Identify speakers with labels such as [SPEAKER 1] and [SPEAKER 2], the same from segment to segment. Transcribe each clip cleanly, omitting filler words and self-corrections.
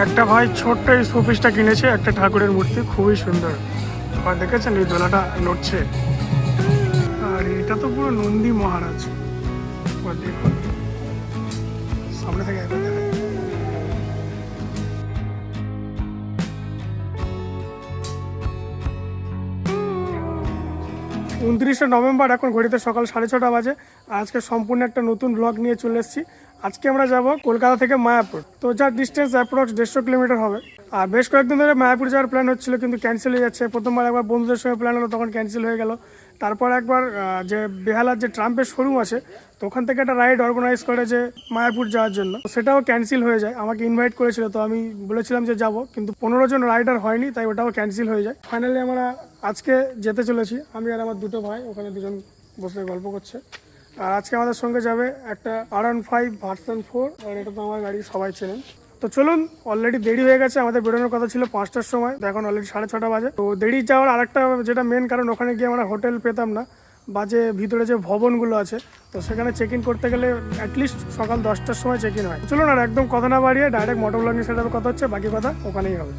[SPEAKER 1] একটা ভাই ছোট্ট এই শোপিসটা কিনেছে, একটা ঠাকুরের মূর্তি, খুবই সুন্দর। আর দেখেছেন এই দোলাটা নড়ছে, আর এটা তো পুরো নন্দী মহারাজ। দেখুন সামনে থেকে একবার দেখা 29শে নভেম্বর, এখন ঘড়িতে সকাল 6:30 বাজে। আজকে সম্পূর্ণ একটা নতুন ব্লগ নিয়ে চলে এসেছি। আজকে আমরা যাব কলকাতা থেকে মায়াপুর। তো যার ডিস্টেন্স অ্যাপ্রক্স 150 কিলোমিটার হবে। আর বেশ কয়েকদিন ধরে মায়াপুর যাওয়ার প্ল্যান হচ্ছিল, কিন্তু ক্যান্সেল হয়ে যাচ্ছে। প্রথমবার একবার বন্ধুদের সঙ্গে প্ল্যান হলো, তখন ক্যান্সেল হয়ে গেল। তারপর একবার যে বেহালার যে ট্রাম্পের শোরুম আছে, তো ওখান থেকে একটা রাইড অর্গানাইজ করে যে মায়াপুর যাওয়ার জন্য, সেটাও ক্যান্সেল হয়ে যায়। আমাকে ইনভাইট করেছিল, তো আমি বলেছিলাম যে যাব, কিন্তু 15 জন রাইডার হয়নি, তাই ওটাও ক্যান্সেল হয়ে যায়। ফাইনালি আমরা আজকে যেতে চলেছি, আমি আর আমার দুটো ভাই। ওখানে দুজন বসে গল্প করছে। আর আজকে আমাদের সঙ্গে যাবে একটা R15 ভার্সন 4, আর এটা তো আমার গাড়ি, সবাই চেনেন। তো চলুন, অলরেডি দেরি হয়ে গেছে। আমাদের বেরোনোর কথা ছিল 5টার সময়, এখন অলরেডি 6:30 বাজে। তো দেরি যাওয়ার আরেকটা যেটা মেন কারণ, ওখানে গিয়ে আমরা হোটেল পেতাম না, বা যে ভিতরে যে ভবনগুলো আছে, তো সেখানে চেক ইন করতে গেলে অ্যাটলিস্ট সকাল 10টার সময় চেক ইন হয়। চলুন আর একদম কথা না বাড়িয়ে ডাইরেক্ট মোটর ব্লগিং সেটার কথা হচ্ছে, বাকি কথা ওখানেই হবে।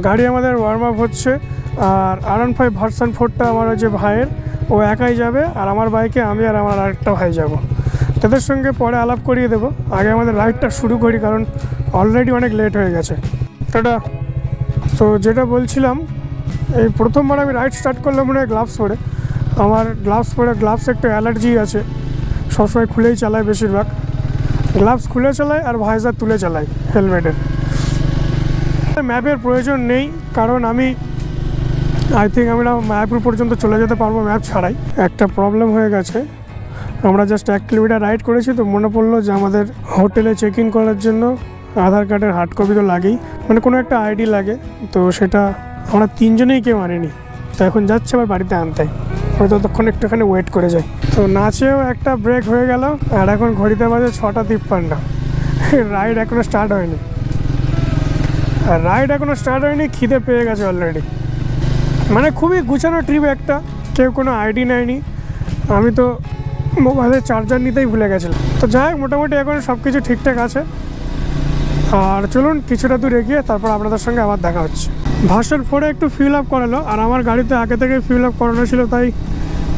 [SPEAKER 1] গাড়ি আমাদের ওয়ার্ম আপ হচ্ছে। আর R15 ভার্সন 4টা আমার যে ভাইয়ের, ও একাই যাবে। আর আমার বাইকে আমি আর আমার আরেকটা ভাই যাব। তাদের সঙ্গে পরে আলাপ করিয়ে দেবো। আগে আমাদের রাইডটা শুরু করি, কারণ অলরেডি অনেক লেট হয়ে গেছে। টাটা। তো যেটা বলছিলাম, এই প্রথমবার আমি রাইড স্টার্ট করলাম মনে হয় গ্লাভস পরে। আমার গ্লাভস একটু অ্যালার্জি আছে, সবসময় খুলেই চালাই, বেশিরভাগ গ্লাভস খুলে চালাই আর ভাইজার তুলে চালাই হেলমেটের। ম্যাপের প্রয়োজন নেই, কারণ আমি আমরা মায়াপুর পর্যন্ত চলে যেতে পারবো ম্যাপ ছাড়াই। একটা প্রবলেম হয়ে গেছে, আমরা জাস্ট 1 কিলোমিটার রাইড করেছি, তো মনে পড়লো যে আমাদের হোটেলে চেক ইন করার জন্য আধার কার্ডের হার্ড কপি তো লাগেই, মানে কোনো একটা আইডি লাগে। তো সেটা আমরা 3 জনেই কেউ আনিনি। তো এখন যাচ্ছে আবার বাড়িতে আনতে, হয়তো ততক্ষণ একটুখানি ওয়েট করে যাই। তো নাচেও একটা ব্রেক হয়ে গেল। আর এখন ঘড়িতে বাজে 6:53। রাইড এখনও স্টার্ট হয়নি। খিদে পেয়ে গেছে অলরেডি। মানে খুবই গুছানো ট্রিপ একটা, কেউ কোনো আইডি নেয়নি। আমি তো মোবাইলের চার্জার নিতেই ভুলে গেছিলাম। তো যাই হোক, মোটামুটি এখন সব কিছু ঠিকঠাক আছে। আর চলুন কিছুটা দূর এগিয়ে তারপর আপনাদের সঙ্গে আবার দেখা হচ্ছে। ভার্সন 4-এ একটু ফিল আপ করালো, আর আমার গাড়িতে আগে থেকে ফিল আপ করানো ছিল, তাই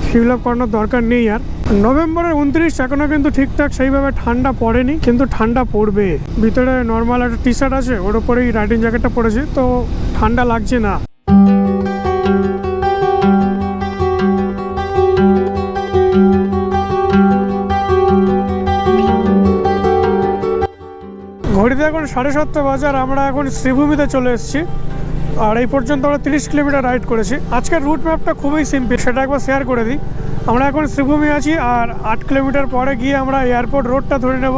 [SPEAKER 1] ফিল আপ করানোর দরকার নেই। আর নভেম্বরের 29, এখনও কিন্তু ঠিকঠাক সেইভাবে ঠান্ডা পড়েনি, কিন্তু ঠান্ডা পড়বে। ভিতরে নর্মাল একটা টি শার্ট আছে, ওর ওপরেই রাইডিং জ্যাকেটটা পরেছি, তো ঠান্ডা লাগছে না। ঘড়িতে এখন 7:30 বাজে, আর আমরা এখন শ্রীভূমিতে চলে এসেছি। আর এই পর্যন্ত আমরা 30 কিলোমিটার রাইড করেছি। আজকের রুট ম্যাপটা খুবই সিম্পল, সেটা একবার শেয়ার করে দিই। আমরা এখন শ্রীভূমি আছি, আর 8 কিলোমিটার পরে গিয়ে আমরা এয়ারপোর্ট রোডটা ধরে নেব।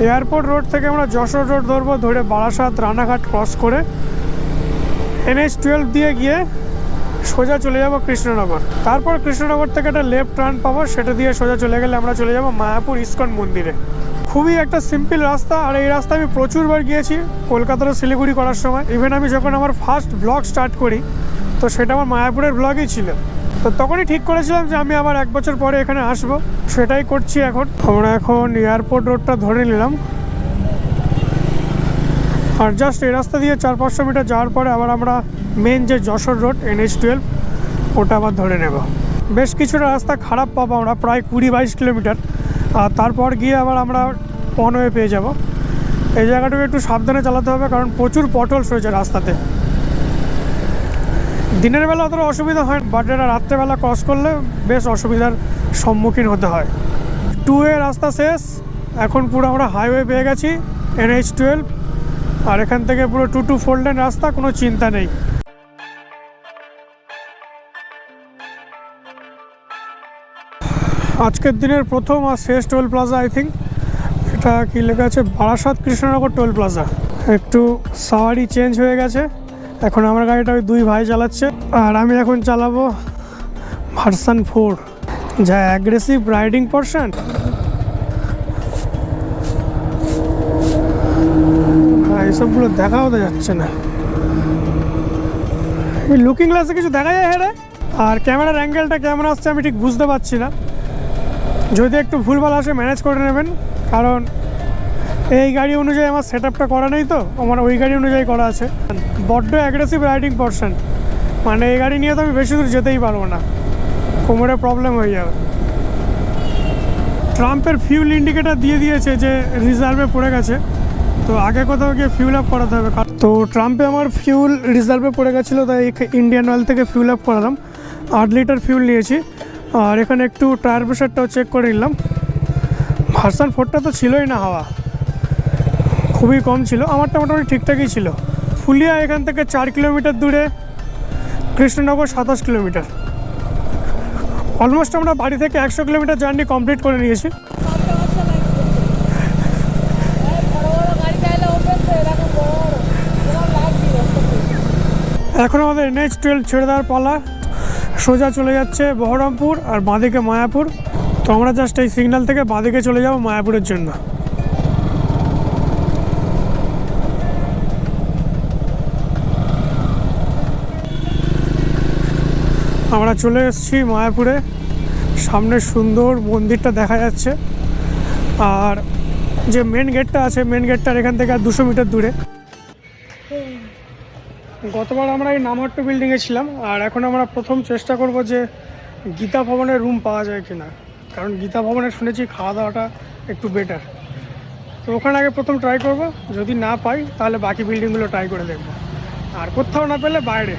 [SPEAKER 1] এয়ারপোর্ট রোড থেকে আমরা যশোর রোড ধরবো, ধরে বারাসাত রানাঘাট ক্রস করে NH-12 দিয়ে গিয়ে সোজা চলে যাব কৃষ্ণনগর। তারপর কৃষ্ণনগর থেকে একটা লেফট টার্ন পাবো, সেটা দিয়ে সোজা চলে গেলে আমরা চলে যাব মায়াপুর ইস্কন মন্দিরে। খুবই একটা সিম্পল রাস্তা, আর এই রাস্তা আমি প্রচুরবার গিয়েছি কলকাতার শিলিগুড়ি করার সময়। ইভেন আমি যখন আমার ফার্স্ট ব্লগ স্টার্ট করি, তো সেটা আমার মায়াপুরের ব্লগই ছিল। তো তখনই ঠিক করেছিলাম যে আমি আবার 1 বছর পরে এখানে আসবো, সেটাই করছি এখন। আমরা এখন এয়ারপোর্ট রোডটা ধরে নিলাম, আর জাস্ট এই রাস্তা দিয়ে 400-500 মিটার যাওয়ার পরে আবার আমরা মেন যে যশোর রোড NH-12, ওটা আবার ধরে নেব। বেশ কিছুটা রাস্তা খারাপ পাবো আমরা, প্রায় 20-22 কিলোমিটার। আর তারপর গিয়ে আবার আমরা অন ওয়ে পেয়ে যাব। এই জায়গাটুকু একটু সাবধানে চালাতে হবে, কারণ প্রচুর পটলস রয়েছে রাস্তাতে। দিনের বেলা অতটা অসুবিধা হয়, বাট এটা রাত্রেবেলা ক্রস করলে বেশ অসুবিধার সম্মুখীন হতে হয়। 2-ওয়ে রাস্তা শেষ, এখন পুরো আমরা হাইওয়ে পেয়ে গেছি NH-12। আর এখান থেকে পুরো 2-4 লেন রাস্তা, কোনো চিন্তা নেই। আজকের দিনের প্রথম আর শেষ টোল প্লাজা, আই থিঙ্ক এটা কি লেখা আছে, বারাসাত কৃষ্ণনগর টোল প্লাজা। একটু সাওয়ারি চেঞ্জ হয়ে গেছে, এখন আমার গাড়িটা ওই 2 ভাই চালাচ্ছে, আর আমি এখন চালাবো ভার্সন 4, যা অ্যাগ্রেসিভ রাইডিং পোর্শন। এইসবগুলো দেখাও তো যাচ্ছে না, এই লুকিং গ্লাসে কিছু দেখা যায় হেরে। আর ক্যামেরার অ্যাঙ্গেলটা কেমন আসছে আমি ঠিক বুঝতে পারছি না, যদি একটু ভুলভাল আসে ম্যানেজ করে নেবেন, কারণ এই গাড়ি অনুযায়ী আমার সেট আপটা করা নেই, তো আমার ওই গাড়ি অনুযায়ী করা আছে। বড্ড অ্যাগ্রেসিভ রাইডিং পারসন, মানে এই গাড়ি নিয়ে তো আমি বেশি দূর যেতেই পারবো না, কোমরে প্রবলেম হয়ে যাবে। ট্রাম্পের ফিউল ইন্ডিকেটার দিয়ে দিয়েছে যে রিজার্ভে পড়ে গেছে, তো আগে কোথাও গিয়ে ফিউল আপ করাতে হবে। তো ট্রাম্পে আমার ফিউল রিজার্ভে পড়ে গেছিলো, তাই ইন্ডিয়ান অয়েল থেকে ফিউল আপ করালাম। 8 লিটার ফিউল নিয়েছি। আর এখানে একটু টায়ার প্রেশারটাও চেক করে নিলাম। ভার্সন 4টা তো ছিলই না, হাওয়া খুবই কম ছিল, আমারটা মোটামুটি ঠিকঠাকই ছিল। ফুলিয়া এখান থেকে 4 কিলোমিটার দূরে, কৃষ্ণনগর 27 কিলোমিটার। অলমোস্ট আমরা বাড়ি থেকে 100 কিলোমিটার জার্নি কমপ্লিট করে নিয়েছি। এখন আমাদের NH-12 ছেড়ে দেওয়ার পালা, সোজা চলে যাচ্ছে বহরমপুর আর বাঁদিকে মায়াপুর। তো আমরা জাস্ট এই সিগন্যাল থেকে বাঁদিকে চলে যাব মায়াপুরের জন্য। আমরা চলে এসেছি মায়াপুরে, সামনে সুন্দর মন্দিরটা দেখা যাচ্ছে। আর যে মেন গেটটা আছে, মেন গেটটার এখান থেকে আর 200 মিটার দূরে। গতবার আমরা এই নামহট্ট বিল্ডিংয়ে ছিলাম, আর এখন আমরা প্রথম চেষ্টা করব যে গীতা ভবনের রুম পাওয়া যায় কিনা, কারণ গীতা ভবনে শুনেছি খাওয়া দাওয়াটা একটু বেটার। তো ওখানে আগে প্রথম ট্রাই করব, যদি না পাই তাহলে বাকি বিল্ডিংগুলো ট্রাই করে দেখব, আর কোথাও না পেলে বাইরে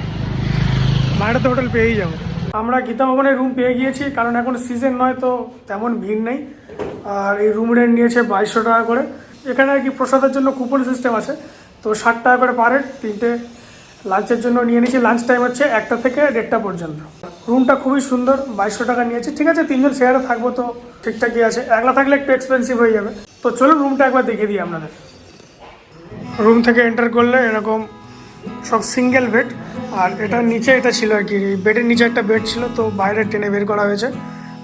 [SPEAKER 1] তো হোটেল পেয়েই যাবো। আমরা গীতা ভবনের রুম পেয়ে গিয়েছি, কারণ এখন সিজন নয়, তো তেমন ভিড় নেই। আর এই রুম রেন্ট নিয়েছে 2200 টাকা করে। এখানে আর কি প্রসাদের জন্য কুপন সিস্টেম আছে, তো 60 টাকা করে পার হেড। 3টে লাঞ্চের জন্য নিয়ে নিয়েছি, লাঞ্চ টাইম হচ্ছে 1টা থেকে 1:30 পর্যন্ত। রুমটা খুবই সুন্দর, 2200 টাকা নিয়েছে। ঠিক আছে, 3 জন শেয়ারে থাকবো তো ঠিকঠাকই আছে, একলা থাকলে একটু এক্সপেন্সিভ হয়ে যাবে। তো চলুন রুমটা একবার দেখিয়ে দিই আপনাদের। রুম থেকে এন্টার করলে এরকম সব সিঙ্গেল বেড, আর এটার নিচে এটা ছিল আর কি, বেডের নিচে একটা বেড ছিল, তো বাইরে টেনে বের করা হয়েছে।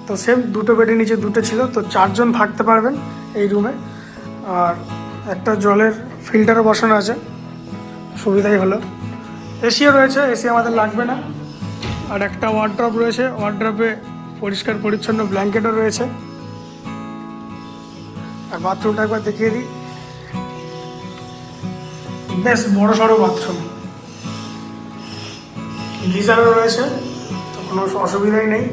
[SPEAKER 1] তো সেম 2টো বেডের নিচে 2টো ছিল, তো 4 জন থাকতে পারবেন এই রুমে। আর একটা জলের ফিল্টারও বসানো আছে, সুবিধাই হলো। এসিও রয়েছে, এসি আমাদের লাগবে না। আর একটা ওয়ার্ড্রপ রয়েছে, ওয়ার্ড্রপে পরিষ্কার পরিচ্ছন্ন ব্ল্যাঙ্কেটও রয়েছে। আর বাথরুমটা একবার দেখিয়ে দিই, বেশ বড় সড়ো বাথরুম, গিজারও রয়েছে, তো কোনো অসুবিধাই নেই।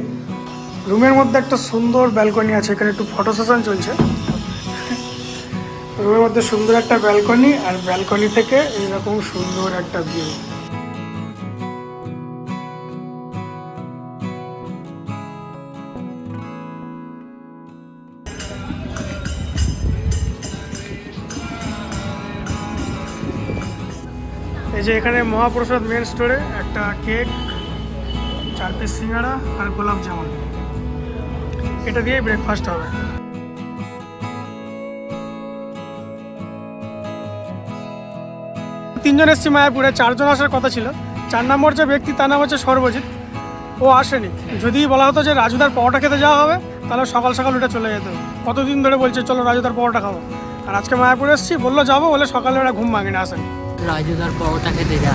[SPEAKER 1] রুমের মধ্যে একটা সুন্দর ব্যালকনি আছে, এখানে একটু ফটো সেশন চলছে। রুমের মধ্যে সুন্দর একটা ব্যালকনি, আর ব্যালকনি থেকে এইরকম সুন্দর একটা ভিউ। এই যে এখানে মহাপ্রসাদ মেন স্টোরে একটা কেক, 4 পিস সিঙ্গাড়া আর গোলাপ জামুন, এটা দিয়েই ব্রেকফাস্ট হবে। 3 জন এসেছি মায়াপুরে, 4 জন আসার কথা ছিল। 4 নম্বর যে ব্যক্তি, তার নাম হচ্ছে সর্বজিৎ, ও আসেনি। যদি বলা হতো যে রাজুদার পরোটা খেতে যাওয়া হবে, তাহলে সকাল সকাল উঠে চলে যেত। কতদিন ধরে বলছে চলো রাজুদার পরোটা খাবো, আর আজকে মায়াপুরে এসেছি, বললো যাবো বলে সকালে ওরা ঘুম ভাঙেনি, আসেনি।
[SPEAKER 2] রাজুদার পরোটা খেতে যা।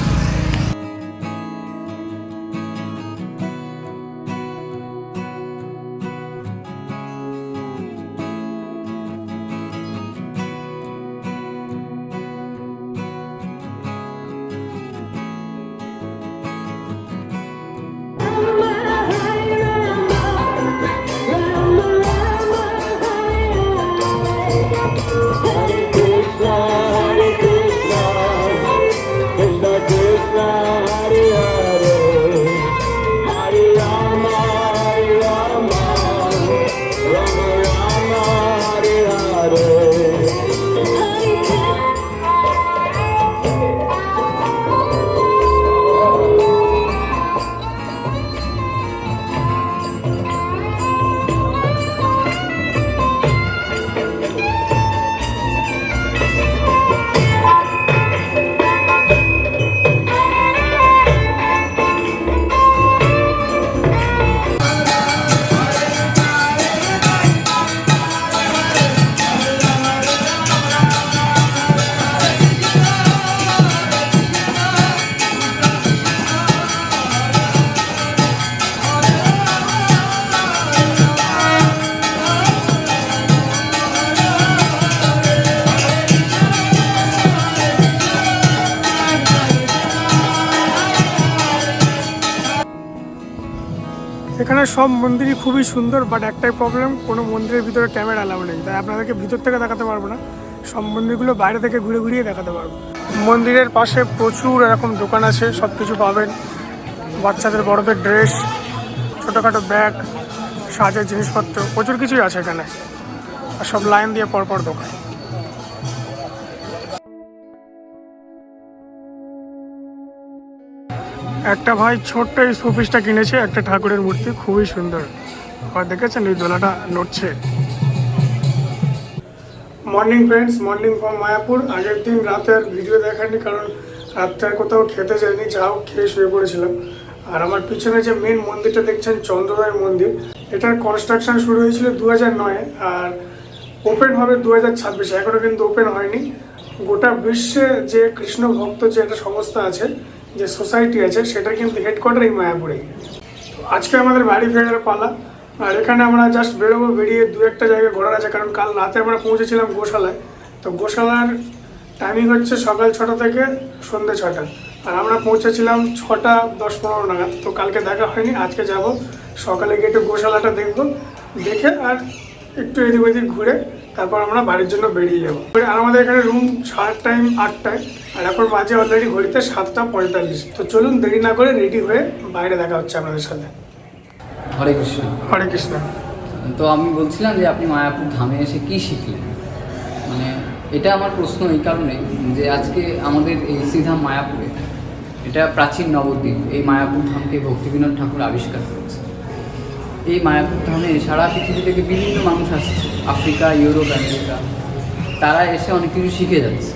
[SPEAKER 1] এখানে সব মন্দিরই খুবই সুন্দর, বাট একটাই প্রবলেম, কোনো মন্দিরের ভিতরে ক্যামেরা অ্যালাউ নেই, তাই আপনাদেরকে ভিতর থেকে দেখাতে পারবো না। সব মন্দিরগুলো বাইরে থেকে ঘুরে ঘুরিয়ে দেখাতে পারবো। মন্দিরের পাশে প্রচুর এরকম দোকান আছে, সব কিছু পাবেন, বাচ্চাদের বড়দের ড্রেস, ছোটোখাটো ব্যাগ, সাজের জিনিসপত্র, প্রচুর কিছুই আছে এখানে, আর সব লাইন দিয়ে পরপর দোকান। একটা ভাই ছোট্ট এই শোপিসটা কিনেছে, একটা ঠাকুরের মূর্তি, খুবই সুন্দর। আর দেখেছেন এই দোলাটা নড়ছে। Morning friends, morning from Mayapur. আগের দিন রাতের ভিডিও দেখায়নি, কারণ রাত্রে আর কোথাও খেতে যাইনি, যাও খেয়ে শুয়ে পড়েছিলাম। আর আমার পিছনে যে মেন মন্দিরটা দেখছেন, চন্দ্রোদয় মন্দির, এটার কনস্ট্রাকশন শুরু হয়েছিল 2009-এ আর ওপেন হবে 2026-এ, এখনও কিন্তু ওপেন হয়নি। গোটা বিশ্বে যে কৃষ্ণ ভক্ত যে একটা সংস্থা আছে, যে সোসাইটি আছে, সেটা কিন্তু হেডকোয়ার্টার এই মায়াপুরেই। আজকে আমাদের বাড়ি ফেরার পালা, আর এখানে আমরা জাস্ট বেরোবো, বেরিয়ে দু একটা জায়গায় ঘোরার আছে, কারণ কাল রাতে আমরা পৌঁছেছিলাম গোশালায়। তো গোশালার টাইমিং হচ্ছে সকাল 6টা থেকে সন্ধ্যে 6টা, আর আমরা পৌঁছেছিলাম 6টা 10-15 নাগাদ। তো কালকে দেখা হয়নি, আজকে যাব, সকালে গিয়ে একটু গোশালাটা দেখবো, দেখে আর একটু এদিক ওদিক ঘুরে তারপর আমরা বাড়ির জন্য বেরিয়ে যাবো। আর আমাদের এখানে রুম ছাড়ার টাইম 8টায়, আর এখন বাজে অলরেডি ঘড়িতে 7:45। তো চলুন দেরি না করে রেডি হয়ে বাইরে দেখা হচ্ছে আপনাদের সাথে।
[SPEAKER 3] হরে কৃষ্ণ।
[SPEAKER 1] হরে কৃষ্ণ।
[SPEAKER 3] তো আমি বলছিলাম যে আপনি মায়াপুর ধামে এসে কি শিখলেন, মানে এটা আমার প্রশ্ন এই কারণে যে আজকে আমাদের এই শ্রীধাম মায়াপুরে, এটা প্রাচীন নবদ্বীপ, এই মায়াপুর ধামকে ভক্তিবিনোদ ঠাকুর আবিষ্কার করেছে। এই মায়াপুর ধামে সারা পৃথিবী থেকে বিভিন্ন মানুষ আসছে, আফ্রিকা, ইউরোপ, আমেরিকা, তারা এসে অনেক কিছু শিখে যাচ্ছে।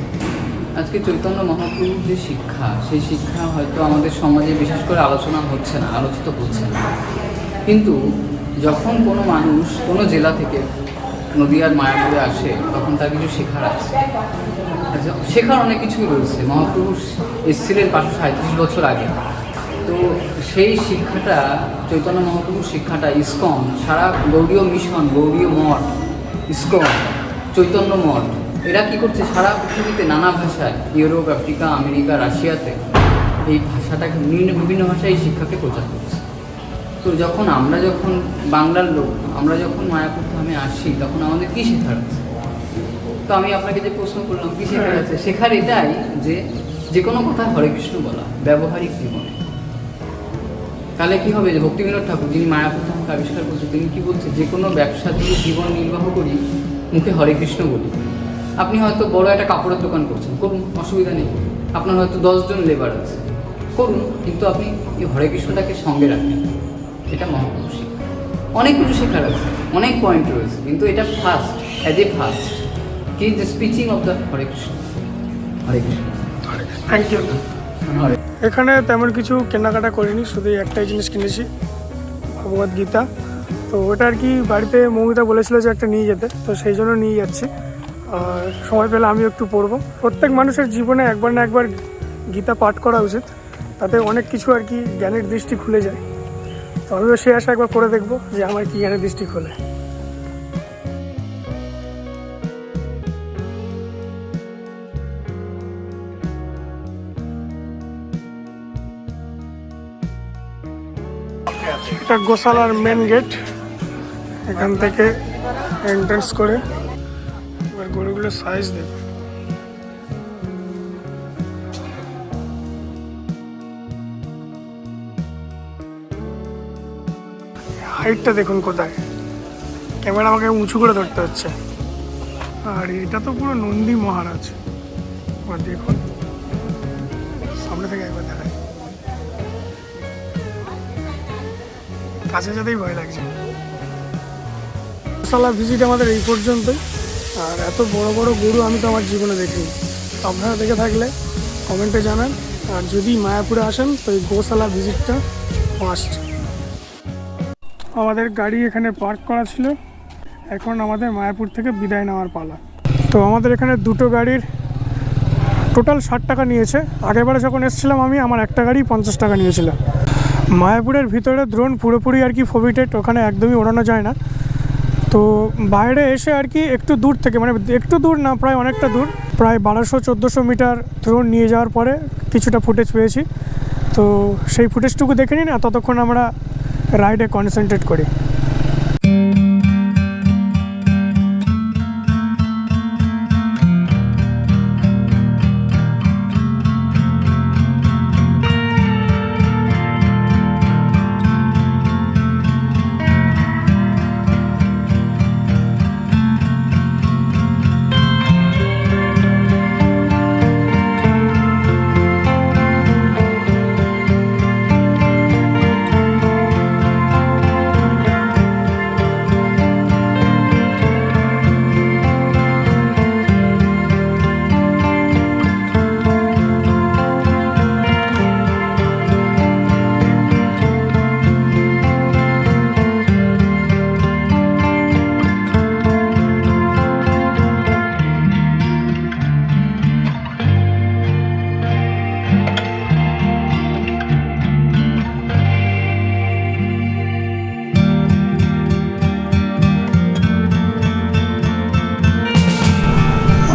[SPEAKER 3] আজকে চৈতন্য মহাপ্রভুর যে শিক্ষা, সেই শিক্ষা হয়তো আমাদের সমাজে বিশেষ করে আলোচনা হচ্ছে না, আলোচিত হচ্ছে না। কিন্তু যখন কোনো মানুষ কোনো জেলা থেকে নদীয়ার মায়াপুরে আসে, তখন তার কিছু শেখার আছে। আচ্ছা, শেখার অনেক কিছুই রয়েছে। মহাপ্রভু এসেছিলেন 537 বছর আগে। তো সেই শিক্ষাটা, চৈতন্য মহাপ্রভুর শিক্ষাটা ইসকন, সারা গৌড়ীয় মিশন, গৌড়ীয় মঠ, ইসকন, চৈতন্য মঠ, এরা কী করছে, সারা পৃথিবীতে নানা ভাষায়, ইউরোপ, আফ্রিকা, আমেরিকা, রাশিয়াতে এই ভাষাটাকে বিভিন্ন ভাষায় এই শিক্ষাকে প্রচার করছে। তো যখন বাংলার লোক, আমরা যখন মায়াপুর ধামে আসি, তখন আমাদের কী শেখার আছে? তো আমি আপনাকে যে প্রশ্ন করলাম, কী শেখার আছে? শেখার এটাই যে কোনো কথা হরে কৃষ্ণ বলা ব্যবহারিক জীবনে। তাহলে কী হবে, যে ভক্তিবিনোদ ঠাকুর, যিনি মায়াপুর ধামকে আবিষ্কার করছে, তিনি কী বলছে, যে কোনো ব্যবসা দিয়ে জীবন নির্বাহ করি, মুখে হরে কৃষ্ণ বলি। আপনি হয়তো বড় একটা কাপড়ের দোকান করছেন, করুন, অসুবিধা নেই। আপনার হয়তো 10 জন লেবার আছে, করুন, কিন্তু আপনি এই হরে কৃষ্ণটাকে সঙ্গে রাখেন। এটা মহাপ্রভু শিক্ষা। অনেক কিছু শেখার আছে, অনেক পয়েন্ট রয়েছে, কিন্তু এটা ফার্স্ট, ফার্স্ট কি the speeching of the Hare Krishna. Hare Krishna.
[SPEAKER 1] Thank you.
[SPEAKER 3] Hare.
[SPEAKER 1] এখানে তেমন কিছু কেনাকাটা করিনি, শুধু একটাই জিনিস কিনেছি, ভগবদ গীতা। তো ওটা আর কি বাড়িতে মৌমিতা বলেছিল যে একটা নিয়ে যেতে, তো সেই জন্য নিয়ে যাচ্ছি। আর সময় পেলে আমিও একটু পড়বো। প্রত্যেক মানুষের জীবনে একবার না একবার গীতা পাঠ করা উচিত, তাতে অনেক কিছু আর কি জ্ঞানের দৃষ্টি খুলে যায়। তো আমিও সে আশা একবার করে দেখবো যে আমার কি জ্ঞানের দৃষ্টি খোলে। এটা গোশালার মেন গেট, এখান থেকে এন্ট্রেন্স করে এবার গরুগুলোর সাইজ দেখুন। হাইটটা দেখুন কোথায়, ক্যামেরা আমাকে উঁচু করে ধরতে হচ্ছে। আর এটা তো পুরো নন্দী মহারাজ। এবার দেখুন সামনে থেকে একবার দেখায়, কাছে যেতেই ভয় লাগছে। গোশালা ভিজিট আমাদের এই পর্যন্তই। আর এত বড় বড় গরু আমি তো আমার জীবনে দেখিনি। আপনারা দেখে থাকলে কমেন্টে জানান। আর যদি মায়াপুরে আসেন তো এই গোশালা ভিজিটটা মাস্ট। আমাদের গাড়ি এখানে পার্ক করা ছিল, এখন আমাদের মায়াপুর থেকে বিদায় নেওয়ার পালা। তো আমাদের এখানে দুটো গাড়ির টোটাল 60 টাকা নিয়েছে। আগেরবারে যখন এসেছিলাম আমি, আমার একটা গাড়ি 50 টাকা নিয়েছিল। মায়াপুরের ভিতরে ড্রোন পুরোপুরি আর কি ফোবিটেড, ওখানে একদমই ওড়ানো যায় না। তো বাইরে এসে আর কি একটু দূর থেকে, মানে একটু দূর না, প্রায় অনেকটা দূর, প্রায় 1200-1400 মিটার ড্রোন নিয়ে যাওয়ার পরে কিছুটা ফুটেজ পেয়েছি। তো সেই ফুটেজটুকু দেখে নিন, আর ততক্ষণ আমরা রাইডে কনসেন্ট্রেট করি।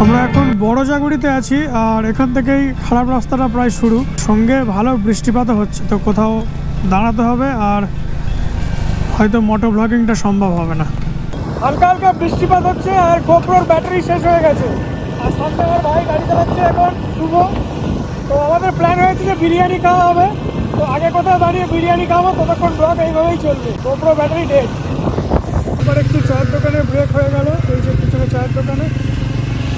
[SPEAKER 1] আমরা এখন বড় জাগুড়িতে আছি, আর এখান থেকেই খারাপ রাস্তাটা প্রায় শুরু। সঙ্গে ভালো বৃষ্টিপাতও হচ্ছে, তো কোথাও দাঁড়াতে হবে, আর হয়তো মোটো ব্লগিংটা সম্ভব হবে না। হালকা হালকা বৃষ্টিপাত হচ্ছে, আর গোপ্রোর ব্যাটারি শেষ হয়ে গেছে। আর সামনে আমার ভাই গাড়ি চালাচ্ছে এখন, শুভ। তো আমাদের প্ল্যান হয়েছে যে বিরিয়ানি খাওয়া হবে, তো আগে কোথাও দাঁড়িয়ে বিরিয়ানি খাবো, ততক্ষণ ব্লগ এইভাবেই চলবে। GoPro battery dead. আবার একটু চায়ের দোকানে ব্রেক হয়ে গেল, এই যে পিছনে চায়ের দোকানে।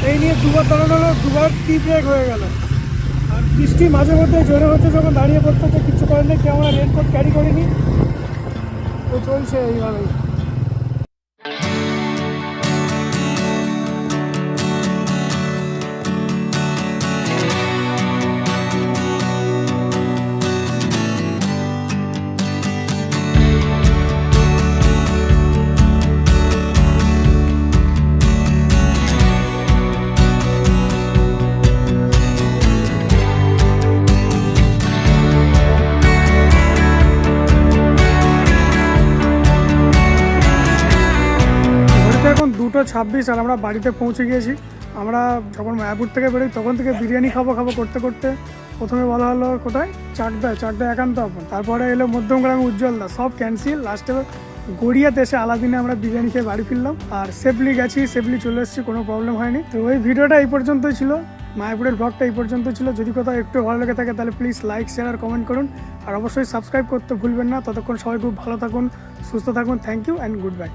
[SPEAKER 1] এই নিয়ে দুবার দাঁড়ানো হলো, দুবার টি ব্রেক হয়ে গেল। আর বৃষ্টি মাঝে মধ্যে জোরে হচ্ছে, যখন দাঁড়িয়ে পড়তে হচ্ছে, কিছু করার নেই। আমরা রেনকোট ক্যারি করিনি, তো চলছে এইভাবেই। এখন 2:26 আর আমরা বাড়িতে পৌঁছে গিয়েছি। আমরা যখন মায়াপুর থেকে বেরোই তখন থেকে বিরিয়ানি খাবো করতে করতে প্রথমে বলা হলো কোথায়, চাকদা একান্ত আপন, তারপরে এলো মধ্যমগ্রাম উজ্জ্বলদা, সব ক্যান্সেল। লাস্টে গড়িয়াতে এসে আলাদিনে আমরা বিরিয়ানি খেয়ে বাড়ি ফিরলাম, আর সেফলি গেছি, সেফলি চলে এসেছি, কোনো প্রবলেম হয়নি। তো ওই ভিডিওটা এই পর্যন্তই ছিল, মায়াপুরের ব্লগটা এই পর্যন্ত ছিল। যদি কোথাও একটু ভালো লেগে থাকে তাহলে প্লিজ লাইক, শেয়ার আর কমেন্ট করুন, আর অবশ্যই সাবস্ক্রাইব করতে ভুলবেন না। ততক্ষণ সবাই খুব ভালো থাকুন, সুস্থ থাকুন। Thank you and good bye.